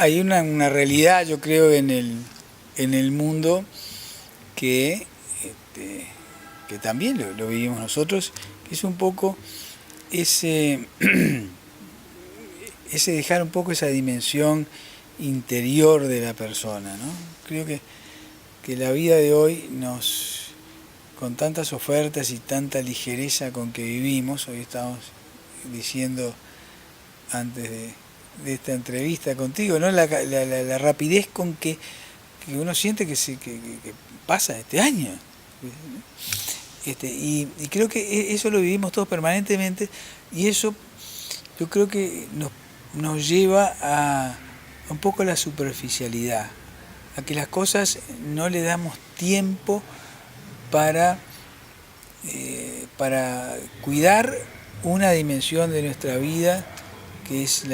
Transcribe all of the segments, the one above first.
hay una realidad, yo creo, en el mundo que, que también lo vivimos nosotros, que es un poco ese, ese dejar un poco esa dimensión interior de la persona, ¿no? Creo que la vida de hoy con tantas ofertas y tanta ligereza con que vivimos, hoy estamos diciendo antes de esta entrevista contigo, ¿no? La rapidez con que uno siente que pasa este año. Y creo que eso lo vivimos todos permanentemente, y eso yo creo que nos lleva a un poco la superficialidad, a que las cosas no le damos tiempo para cuidar una dimensión de nuestra vida, que es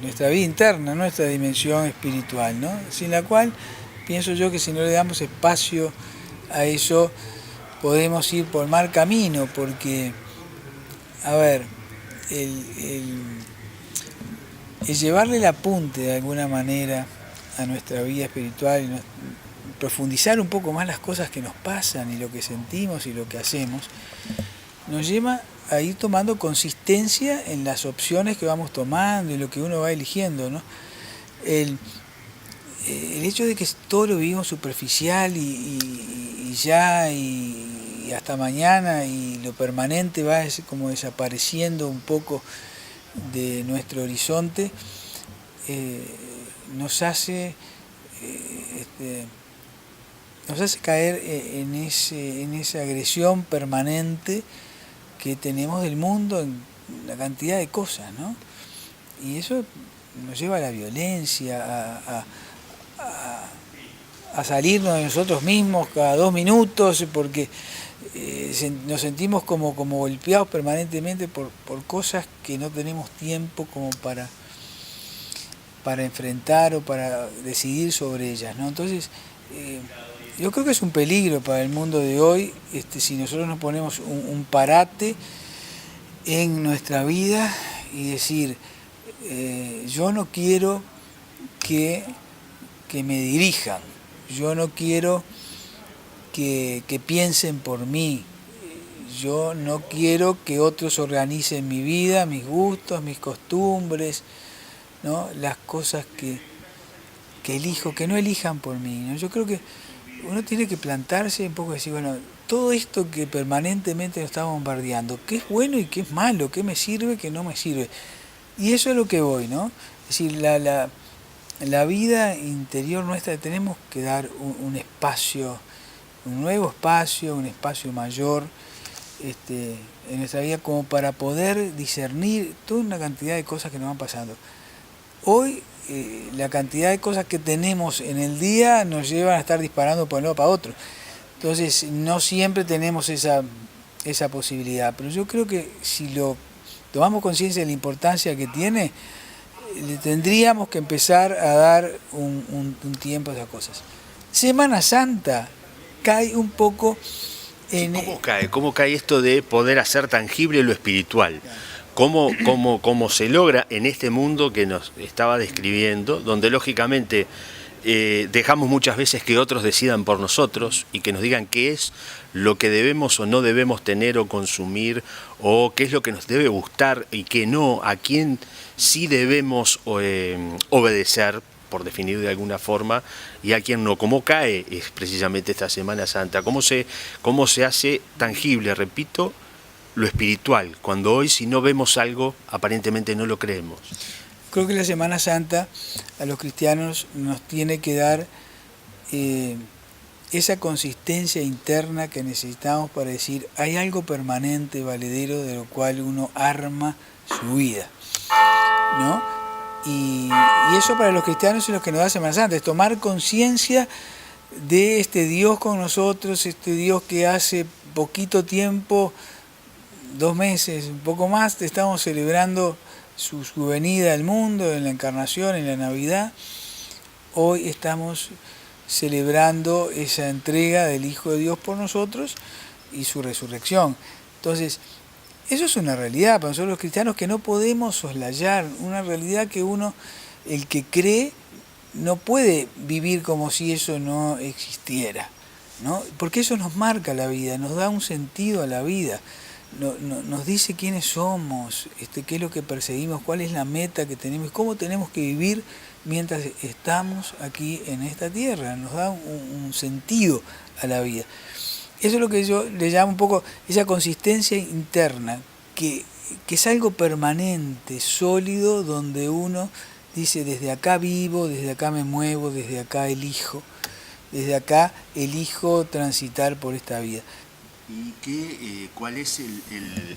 nuestra vida interna, nuestra dimensión espiritual, ¿no? Sin la cual pienso yo que si no le damos espacio a eso, podemos ir por mal camino, porque, a ver, el llevarle el apunte de alguna manera a nuestra vida espiritual y profundizar un poco más las cosas que nos pasan y lo que sentimos y lo que hacemos, nos lleva a ir tomando consistencia en las opciones que vamos tomando y lo que uno va eligiendo, ¿no? El hecho de que todo lo vivimos superficial y ya y hasta mañana, y lo permanente va como desapareciendo un poco de nuestro horizonte, nos hace caer en esa agresión permanente que tenemos del mundo en la cantidad de cosas, ¿no? Y eso nos lleva a la violencia, a salirnos de nosotros mismos cada 2 minutos, porque nos sentimos como golpeados permanentemente por cosas que no tenemos tiempo como para enfrentar o para decidir sobre ellas, ¿no? Entonces, yo creo que es un peligro para el mundo de hoy si nosotros nos ponemos un parate en nuestra vida y decir, yo no quiero que me dirijan, yo no quiero que piensen por mí, yo no quiero que otros organicen mi vida, mis gustos, mis costumbres, ¿no? Las cosas que elijo, que no elijan por mí, ¿no? Yo creo que uno tiene que plantarse un poco y decir, bueno, todo esto que permanentemente nos está bombardeando, ¿qué es bueno y qué es malo? ¿Qué me sirve, qué no me sirve? Y eso es lo que voy, ¿no? Es decir, la vida interior nuestra, tenemos que dar un espacio, un nuevo espacio, un espacio mayor en nuestra vida, como para poder discernir toda una cantidad de cosas que nos van pasando. Hoy la cantidad de cosas que tenemos en el día nos llevan a estar disparando por un lado para otro. Entonces no siempre tenemos esa posibilidad, pero yo creo que si lo tomamos conciencia de la importancia que tiene, le tendríamos que empezar a dar un tiempo a esas cosas. Semana Santa cae un poco en... ¿Cómo cae esto de poder hacer tangible lo espiritual? ¿Cómo se logra en este mundo que nos estaba describiendo, donde lógicamente dejamos muchas veces que otros decidan por nosotros y que nos digan qué es lo que debemos o no debemos tener o consumir, o qué es lo que nos debe gustar y qué no, a quién sí debemos obedecer, por definir de alguna forma, y a quién no? ¿Cómo cae es precisamente esta Semana Santa? ¿Cómo se hace tangible, repito, lo espiritual, cuando hoy si no vemos algo, aparentemente no lo creemos? Creo que la Semana Santa a los cristianos nos tiene que dar esa consistencia interna que necesitamos para decir, hay algo permanente, valedero, de lo cual uno arma su vida, ¿no? Y eso para los cristianos es lo que nos da Semana Santa, es tomar conciencia de este Dios con nosotros, este Dios que hace poquito tiempo, 2 meses, un poco más, estamos celebrando su venida al mundo, en la encarnación, en la Navidad. Hoy estamos celebrando esa entrega del Hijo de Dios por nosotros y su resurrección. Entonces, eso es una realidad para nosotros los cristianos que no podemos soslayar, una realidad que uno el que cree no puede vivir como si eso no existiera, ¿no? Porque eso nos marca la vida, nos da un sentido a la vida, nos dice quiénes somos, qué es lo que perseguimos, cuál es la meta que tenemos, cómo tenemos que vivir mientras estamos aquí en esta tierra, nos da un sentido a la vida. Eso es lo que yo le llamo un poco esa consistencia interna, que es algo permanente, sólido, donde uno dice, desde acá vivo, desde acá me muevo, desde acá elijo transitar por esta vida. ¿Y cuál es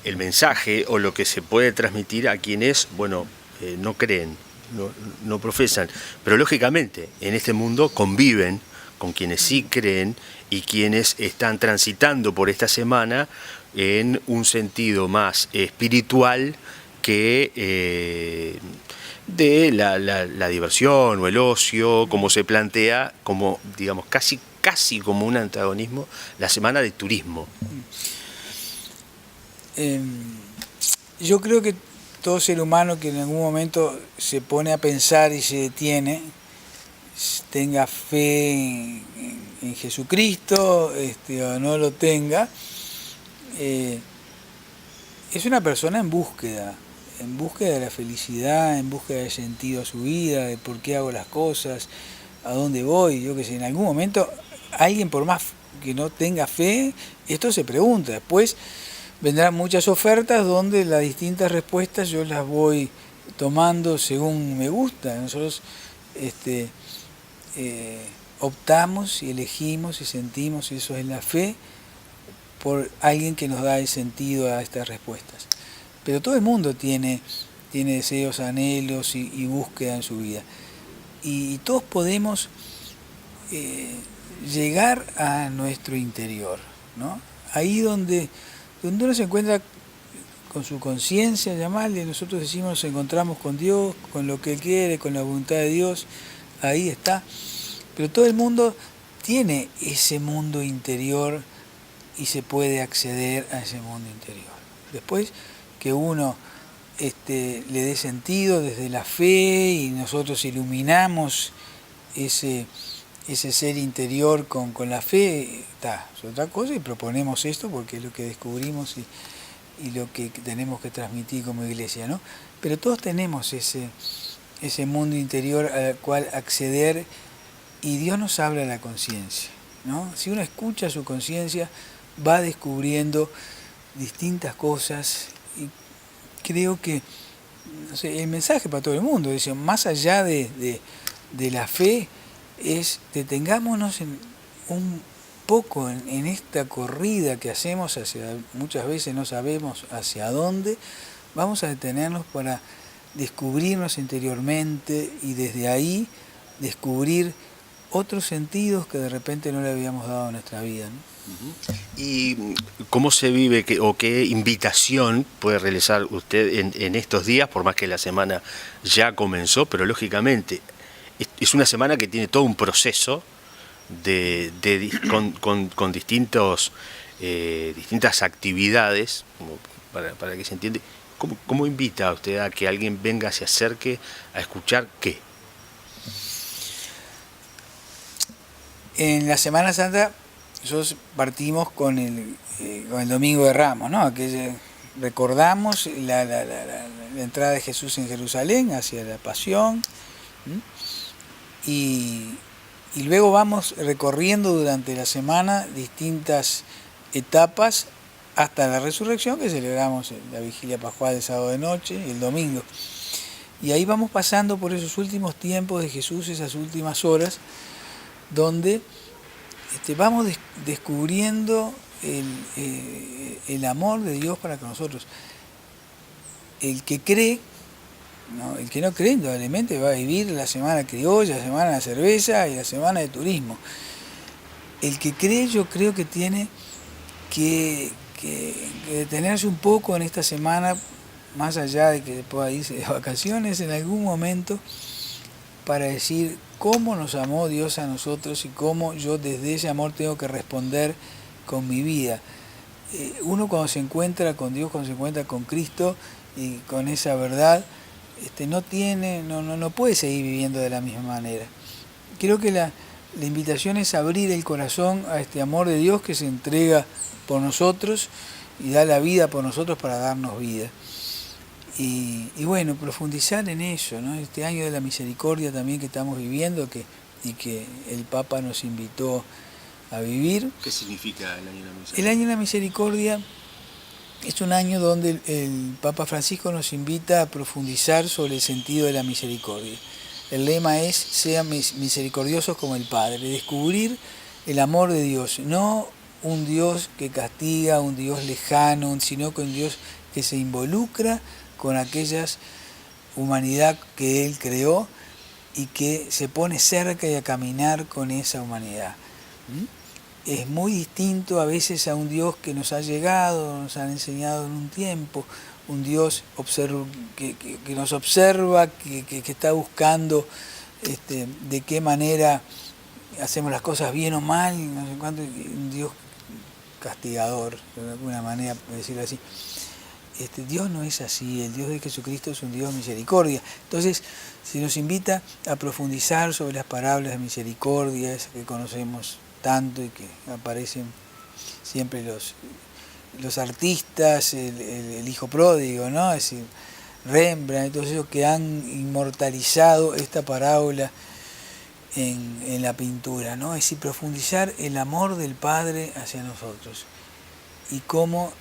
el mensaje o lo que se puede transmitir a quienes, no creen, no profesan, pero lógicamente en este mundo conviven con quienes sí creen y quienes están transitando por esta semana en un sentido más espiritual que de la diversión o el ocio, como se plantea, como digamos casi como un antagonismo, la semana de turismo. Yo creo que todo ser humano que en algún momento se pone a pensar y se detiene, tenga fe en Jesucristo o no lo tenga, es una persona en búsqueda de la felicidad, en búsqueda de sentido a su vida, de por qué hago las cosas, a dónde voy. Yo que sé, en algún momento alguien, por más que no tenga fe, esto se pregunta. Después vendrán muchas ofertas donde las distintas respuestas yo las voy tomando según me gusta. Nosotros optamos y elegimos y sentimos, y eso es la fe, por alguien que nos da el sentido a estas respuestas. Pero todo el mundo tiene deseos, anhelos y búsqueda en su vida. Y todos podemos llegar a nuestro interior, ¿no? Ahí donde uno se encuentra con su conciencia, llamarle, nosotros decimos nos encontramos con Dios, con lo que Él quiere, con la voluntad de Dios, ahí está. Pero todo el mundo tiene ese mundo interior y se puede acceder a ese mundo interior. Después que uno le dé sentido desde la fe y nosotros iluminamos ese ser interior con la fe, es otra cosa, y proponemos esto porque es lo que descubrimos y lo que tenemos que transmitir como iglesia, ¿no? Pero todos tenemos ese mundo interior al cual acceder, y Dios nos habla a la conciencia, ¿no? Si uno escucha su conciencia, va descubriendo distintas cosas, y creo que el mensaje para todo el mundo, dice, más allá de la fe, es detengámonos un poco en esta corrida que hacemos muchas veces no sabemos hacia dónde. Vamos a detenernos para descubrirnos interiormente y desde ahí descubrir otros sentidos que de repente no le habíamos dado a nuestra vida, ¿no? ¿Y cómo se vive o qué invitación puede realizar usted en estos días, por más que la semana ya comenzó, pero lógicamente es una semana que tiene todo un proceso con distintas actividades, como para que se entienda? ¿Cómo invita a usted a que alguien venga, se acerque a escuchar qué? En la Semana Santa nosotros partimos con el Domingo de Ramos, ¿no? Recordamos la entrada de Jesús en Jerusalén hacia la Pasión, y luego vamos recorriendo durante la semana distintas etapas hasta la resurrección, que celebramos la vigilia pascual del sábado de noche y el domingo. Y ahí vamos pasando por esos últimos tiempos de Jesús, esas últimas horas, donde vamos descubriendo el amor de Dios para con nosotros. El que cree, ¿no? El que no cree, indudablemente va a vivir la semana criolla, la semana de la cerveza y la semana de turismo. El que cree, yo creo que tiene que detenerse un poco en esta semana, más allá de que pueda irse de vacaciones en algún momento, para decir cómo nos amó Dios a nosotros y cómo yo desde ese amor tengo que responder con mi vida. Uno cuando se encuentra con Dios, cuando se encuentra con Cristo y con esa verdad, no puede seguir viviendo de la misma manera. Creo que la invitación es abrir el corazón a este amor de Dios que se entrega por nosotros y da la vida por nosotros para darnos vida. Y bueno, profundizar en eso, ¿no? Este año de la misericordia también que estamos viviendo y que el Papa nos invitó a vivir. ¿Qué significa el año de la misericordia? El año de la misericordia es un año donde el Papa Francisco nos invita a profundizar sobre el sentido de la misericordia. El lema es: sean misericordiosos como el Padre, descubrir el amor de Dios, no un Dios que castiga, un Dios lejano, sino que un Dios que se involucra con aquellas humanidad que Él creó y que se pone cerca y a caminar con esa humanidad. Es muy distinto a veces a un Dios que nos ha llegado, nos han enseñado en un tiempo, un Dios que nos observa, que está buscando de qué manera hacemos las cosas bien o mal, no sé cuánto, un Dios castigador, de alguna manera, por decirlo así. Dios no es así, el Dios de Jesucristo es un Dios de misericordia. Entonces se nos invita a profundizar sobre las parábolas de misericordia, esas que conocemos tanto y que aparecen siempre los artistas, el hijo pródigo, ¿no? Es decir, Rembrandt, todos ellos que han inmortalizado esta parábola en la pintura, ¿no? Es decir, profundizar el amor del Padre hacia nosotros y cómo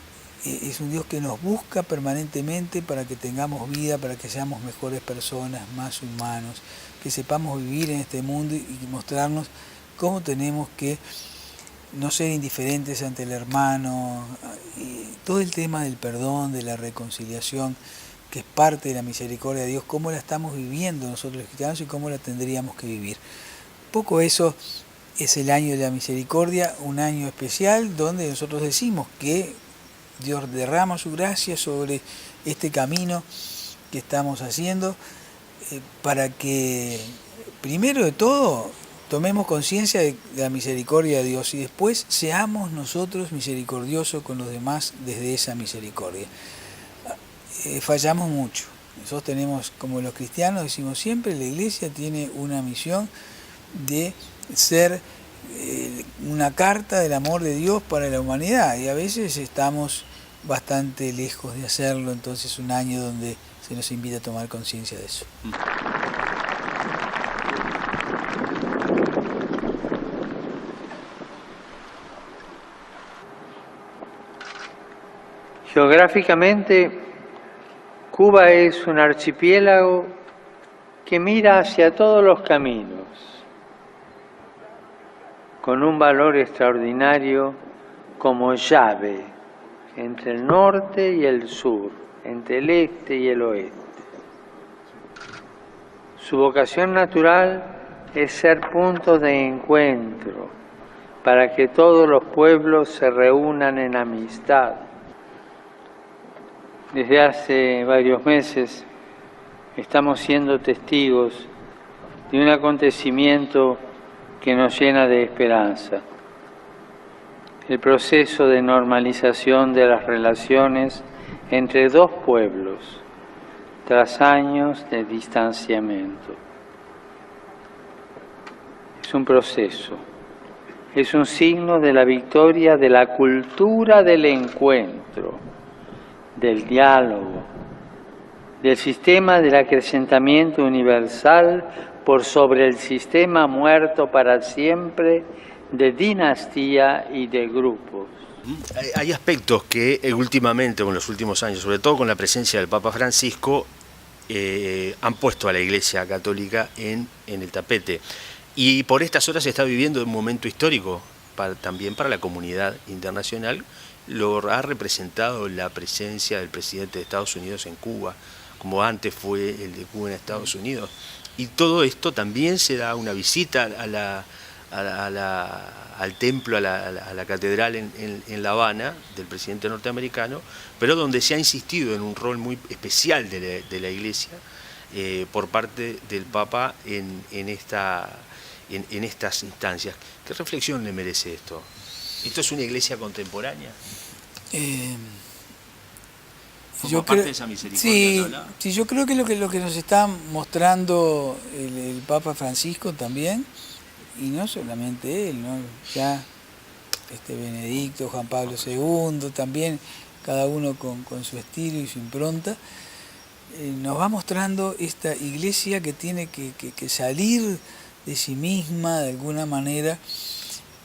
es un Dios que nos busca permanentemente para que tengamos vida, para que seamos mejores personas, más humanos, que sepamos vivir en este mundo y mostrarnos cómo tenemos que no ser indiferentes ante el hermano, y todo el tema del perdón, de la reconciliación, que es parte de la misericordia de Dios, cómo la estamos viviendo nosotros los cristianos y cómo la tendríamos que vivir. Un poco eso es el año de la misericordia, un año especial donde nosotros decimos que Dios derrama su gracia sobre este camino que estamos haciendo para que, primero de todo, tomemos conciencia de la misericordia de Dios y después seamos nosotros misericordiosos con los demás desde esa misericordia. Fallamos mucho. Nosotros tenemos, como los cristianos decimos siempre, la Iglesia tiene una misión de ser una carta del amor de Dios para la humanidad y a veces estamos bastante lejos de hacerlo, entonces un año donde se nos invita a tomar conciencia de eso. Geográficamente, Cuba es un archipiélago que mira hacia todos los caminos, con un valor extraordinario como llave entre el norte y el sur, entre el este y el oeste. Su vocación natural es ser punto de encuentro para que todos los pueblos se reúnan en amistad. Desde hace varios meses estamos siendo testigos de un acontecimiento que nos llena de esperanza. El proceso de normalización de las relaciones entre dos pueblos tras años de distanciamiento. Es un proceso, es un signo de la victoria de la cultura del encuentro, del diálogo, del sistema del acrecentamiento universal por sobre el sistema muerto para siempre de dinastía y de grupos. Hay aspectos que últimamente, en los últimos años, sobre todo con la presencia del Papa Francisco, han puesto a la Iglesia Católica en el tapete. Y por estas horas se está viviendo un momento histórico también para la comunidad internacional. Lo ha representado la presencia del presidente de Estados Unidos en Cuba, como antes fue el de Cuba en Estados Unidos. Y todo esto también se da una visita al templo, a la catedral en La Habana del presidente norteamericano, pero donde se ha insistido en un rol muy especial de la Iglesia por parte del Papa en estas instancias. ¿Qué reflexión le merece esto? ¿Esto es una Iglesia contemporánea? ¿Forma parte de esa misericordia? Sí, yo creo que lo que nos está mostrando el Papa Francisco también, y no solamente él, ¿no? Ya Benedicto, Juan Pablo II, también cada uno con su estilo y su impronta, nos va mostrando esta iglesia que tiene que salir de sí misma de alguna manera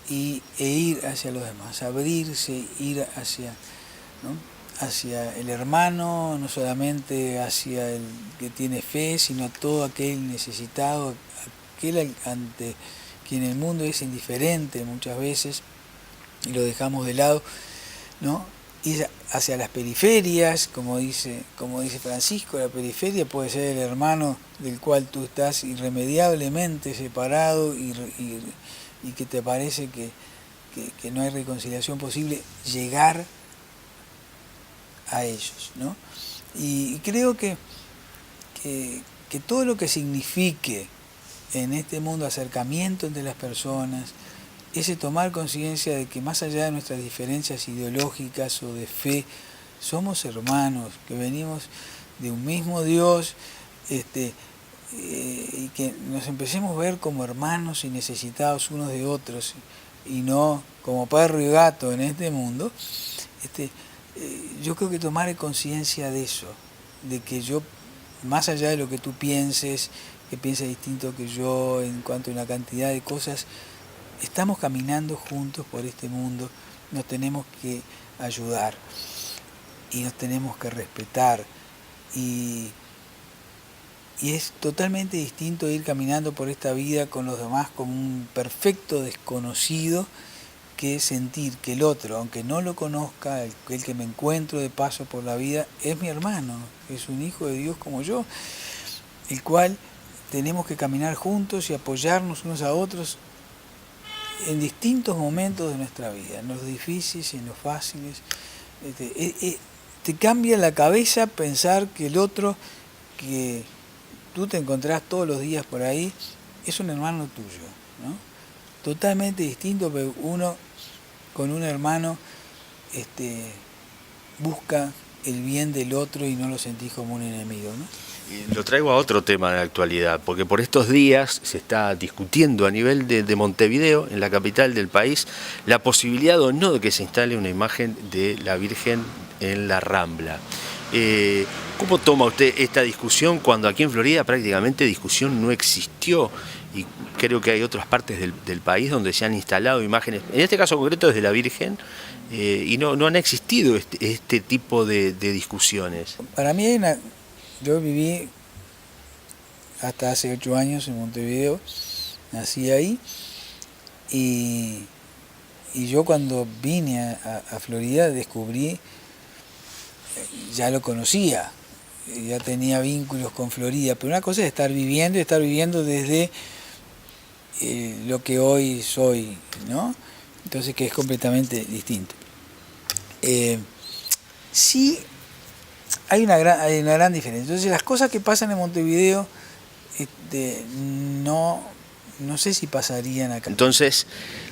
e ir hacia los demás, abrirse, ir hacia, ¿no?, hacia el hermano, no solamente hacia el que tiene fe, sino todo aquel necesitado, aquel ante quien el mundo es indiferente muchas veces y lo dejamos de lado, ¿no? Ir hacia las periferias, como dice Francisco. La periferia puede ser el hermano del cual tú estás irremediablemente separado y que te parece que no hay reconciliación posible, llegar a ellos, ¿no? Y creo que todo lo que signifique en este mundo acercamiento entre las personas, ese tomar conciencia de que más allá de nuestras diferencias ideológicas o de fe, somos hermanos, que venimos de un mismo Dios, y que nos empecemos a ver como hermanos y necesitados unos de otros, y no como perro y gato en este mundo. Yo creo que tomar conciencia de eso, de que yo, más allá de lo que tú pienses, que pienses distinto que yo en cuanto a una cantidad de cosas, estamos caminando juntos por este mundo, nos tenemos que ayudar y nos tenemos que respetar, y es totalmente distinto ir caminando por esta vida con los demás como un perfecto desconocido, que sentir que el otro, aunque no lo conozca, el que me encuentro de paso por la vida, es mi hermano, es un hijo de Dios como yo, el cual tenemos que caminar juntos y apoyarnos unos a otros en distintos momentos de nuestra vida, en los difíciles y en los fáciles. Te cambia la cabeza pensar que el otro, que tú te encontrás todos los días por ahí, es un hermano tuyo, ¿no? Totalmente distinto, pero uno con un hermano busca el bien del otro y no lo sentís como un enemigo, ¿no? Y lo traigo a otro tema de la actualidad, porque por estos días se está discutiendo a nivel de Montevideo, en la capital del país, la posibilidad o no de que se instale una imagen de la Virgen en la Rambla. ¿Cómo toma usted esta discusión cuando aquí en Florida prácticamente discusión no existió? Y creo que hay otras partes del país donde se han instalado imágenes, en este caso concreto desde la Virgen, y no han existido este tipo de discusiones. Para mí yo viví hasta hace 8 años en Montevideo, nací ahí, y yo cuando vine a Florida descubrí, ya lo conocía, ya tenía vínculos con Florida, pero una cosa es estar viviendo desde lo que hoy soy, ¿no? Entonces, que es completamente distinto. Sí, hay una gran diferencia. Entonces, las cosas que pasan en Montevideo, no sé si pasarían acá. Entonces,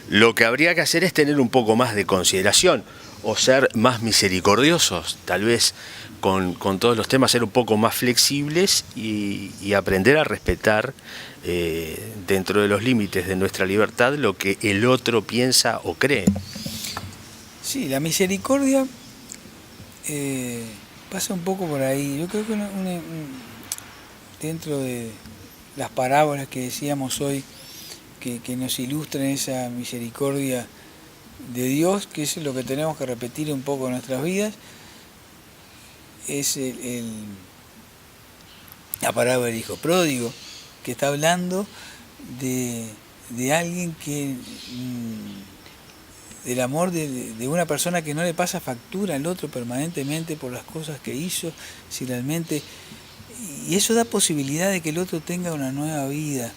lo que habría que hacer es tener un poco más de consideración o ser más misericordiosos, tal vez con todos los temas, ser un poco más flexibles y aprender a respetar dentro de los límites de nuestra libertad lo que el otro piensa o cree. Sí, la misericordia pasa un poco por ahí. Yo creo que dentro de las parábolas que decíamos hoy, que nos ilustran esa misericordia de Dios, que es lo que tenemos que repetir un poco en nuestras vidas, es la parábola del hijo pródigo, que está hablando de alguien que del amor de una persona que no le pasa factura al otro permanentemente por las cosas que hizo, si realmente, y eso da posibilidad de que el otro tenga una nueva vida,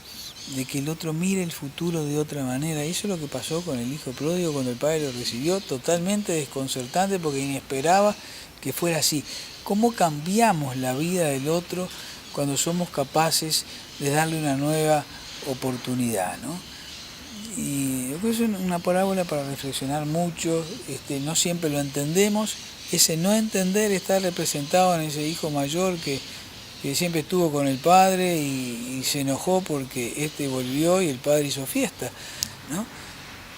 de que el otro mire el futuro de otra manera. Y eso es lo que pasó con el hijo pródigo cuando el padre lo recibió, totalmente desconcertante porque inesperaba que fuera así. ¿Cómo cambiamos la vida del otro cuando somos capaces de darle una nueva oportunidad, ¿no? Y yo creo que es una parábola para reflexionar mucho. No siempre lo entendemos, ese no entender está representado en ese hijo mayor que siempre estuvo con el padre y se enojó porque este volvió y el padre hizo fiesta, ¿no?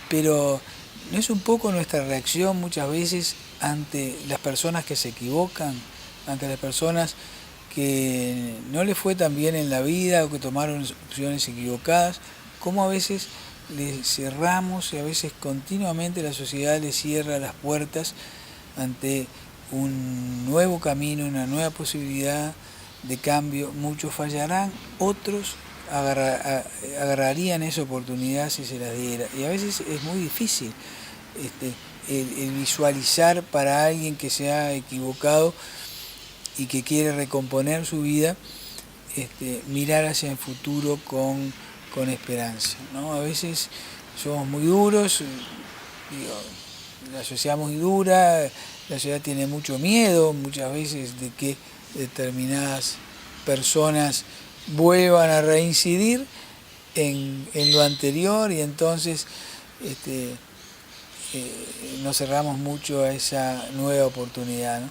Pero ¿no es un poco nuestra reacción muchas veces ante las personas que se equivocan, ante las personas que no les fue tan bien en la vida o que tomaron opciones equivocadas, cómo a veces les cerramos y a veces continuamente la sociedad les cierra las puertas ante un nuevo camino, una nueva posibilidad de cambio? Muchos fallarán, otros agarrarían esa oportunidad si se las diera. Y a veces es muy difícil el visualizar para alguien que se ha equivocado y que quiere recomponer su vida, mirar hacia el futuro con esperanza, ¿no? A veces somos muy duros, la sociedad es muy dura, la sociedad tiene mucho miedo muchas veces de que determinadas personas vuelvan a reincidir en lo anterior, y entonces nos cerramos mucho a esa nueva oportunidad, ¿no?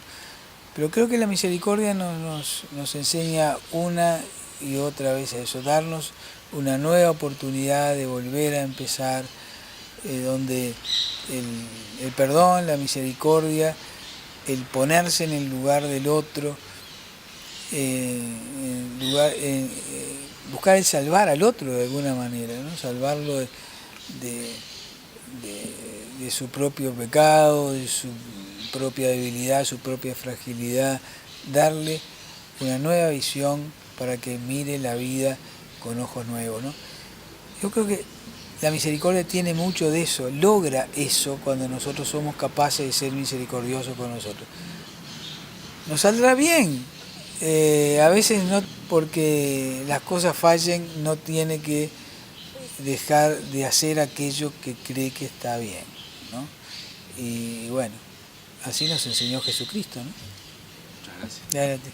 Pero creo que la misericordia nos enseña una y otra vez a eso, darnos una nueva oportunidad de volver a empezar, donde el perdón, la misericordia, el ponerse en el lugar del otro, buscar el salvar al otro de alguna manera, ¿no? Salvarlo de su propio pecado, de su propia debilidad, su propia fragilidad, darle una nueva visión para que mire la vida con ojos nuevos, ¿no? Yo creo que la misericordia tiene mucho de eso, logra eso cuando nosotros somos capaces de ser misericordiosos con nosotros. Nos saldrá bien, a veces no, porque las cosas fallen, no tiene que dejar de hacer aquello que cree que está bien, ¿no? Y bueno, así nos enseñó Jesucristo, ¿no? Muchas gracias. Dale a ti.